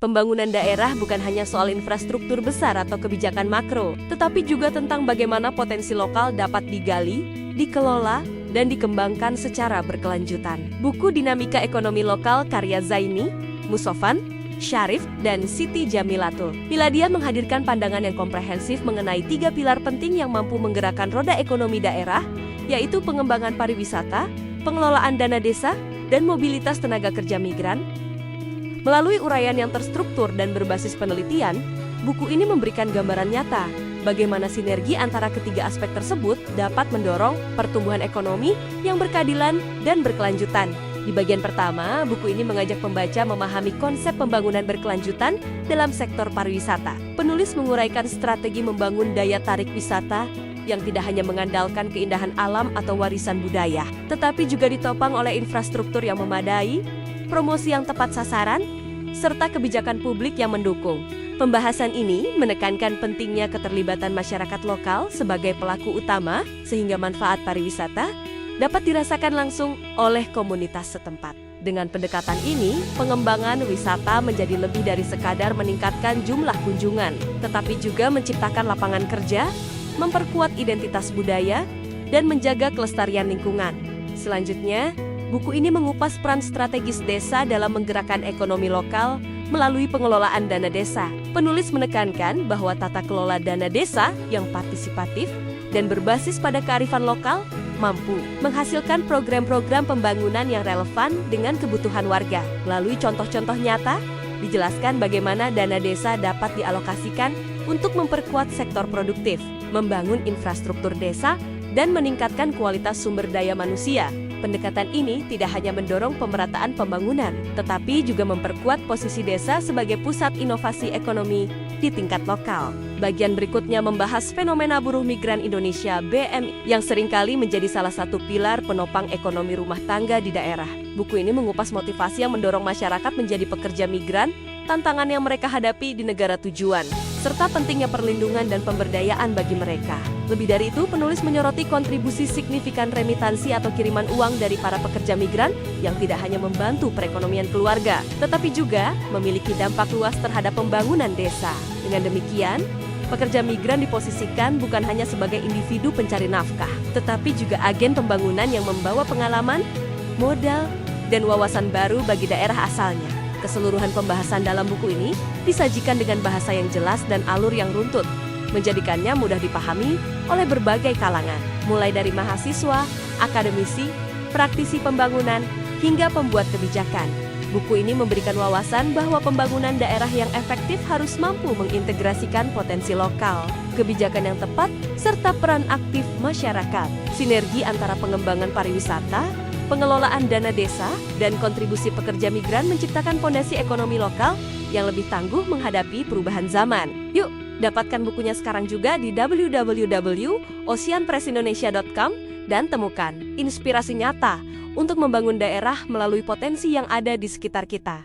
Pembangunan daerah bukan hanya soal infrastruktur besar atau kebijakan makro, tetapi juga tentang bagaimana potensi lokal dapat digali, dikelola, dan dikembangkan secara berkelanjutan. Buku Dinamika Ekonomi Lokal karya Zaini, Musofan, Syarif, dan Siti Jamilatul Miladiah menghadirkan pandangan yang komprehensif mengenai 3 pilar penting yang mampu menggerakkan roda ekonomi daerah, yaitu pengembangan pariwisata, pengelolaan dana desa, dan mobilitas tenaga kerja migran. Melalui uraian yang terstruktur dan berbasis penelitian, buku ini memberikan gambaran nyata bagaimana sinergi antara ketiga aspek tersebut dapat mendorong pertumbuhan ekonomi yang berkeadilan dan berkelanjutan. Di bagian pertama, buku ini mengajak pembaca memahami konsep pembangunan berkelanjutan dalam sektor pariwisata. Penulis menguraikan strategi membangun daya tarik wisata yang tidak hanya mengandalkan keindahan alam atau warisan budaya, tetapi juga ditopang oleh infrastruktur yang memadai, promosi yang tepat sasaran, serta kebijakan publik yang mendukung. Pembahasan ini menekankan pentingnya keterlibatan masyarakat lokal sebagai pelaku utama sehingga manfaat pariwisata dapat dirasakan langsung oleh komunitas setempat. Dengan pendekatan ini, pengembangan wisata menjadi lebih dari sekadar meningkatkan jumlah kunjungan, tetapi juga menciptakan lapangan kerja, memperkuat identitas budaya, dan menjaga kelestarian lingkungan. Selanjutnya, buku ini mengupas peran strategis desa dalam menggerakkan ekonomi lokal melalui pengelolaan dana desa. Penulis menekankan bahwa tata kelola dana desa yang partisipatif dan berbasis pada kearifan lokal mampu menghasilkan program-program pembangunan yang relevan dengan kebutuhan warga. Melalui contoh-contoh nyata, dijelaskan bagaimana dana desa dapat dialokasikan untuk memperkuat sektor produktif, membangun infrastruktur desa, dan meningkatkan kualitas sumber daya manusia. Pendekatan ini tidak hanya mendorong pemerataan pembangunan, tetapi juga memperkuat posisi desa sebagai pusat inovasi ekonomi di tingkat lokal. Bagian berikutnya membahas fenomena buruh migran Indonesia (BMI) yang seringkali menjadi salah satu pilar penopang ekonomi rumah tangga di daerah. Buku ini mengupas motivasi yang mendorong masyarakat menjadi pekerja migran, tantangan yang mereka hadapi di negara tujuan, serta pentingnya perlindungan dan pemberdayaan bagi mereka. Lebih dari itu, penulis menyoroti kontribusi signifikan remitansi atau kiriman uang dari para pekerja migran yang tidak hanya membantu perekonomian keluarga, tetapi juga memiliki dampak luas terhadap pembangunan desa. Dengan demikian, pekerja migran diposisikan bukan hanya sebagai individu pencari nafkah, tetapi juga agen pembangunan yang membawa pengalaman, modal, dan wawasan baru bagi daerah asalnya. Keseluruhan pembahasan dalam buku ini disajikan dengan bahasa yang jelas dan alur yang runtut, menjadikannya mudah dipahami oleh berbagai kalangan, mulai dari mahasiswa, akademisi, praktisi pembangunan, hingga pembuat kebijakan. Buku ini memberikan wawasan bahwa pembangunan daerah yang efektif harus mampu mengintegrasikan potensi lokal, kebijakan yang tepat, serta peran aktif masyarakat. Sinergi antara pengembangan pariwisata, pengelolaan dana desa, dan kontribusi pekerja migran menciptakan fondasi ekonomi lokal yang lebih tangguh menghadapi perubahan zaman. Yuk, dapatkan bukunya sekarang juga di www.oceanpressindonesia.com dan temukan inspirasi nyata untuk membangun daerah melalui potensi yang ada di sekitar kita.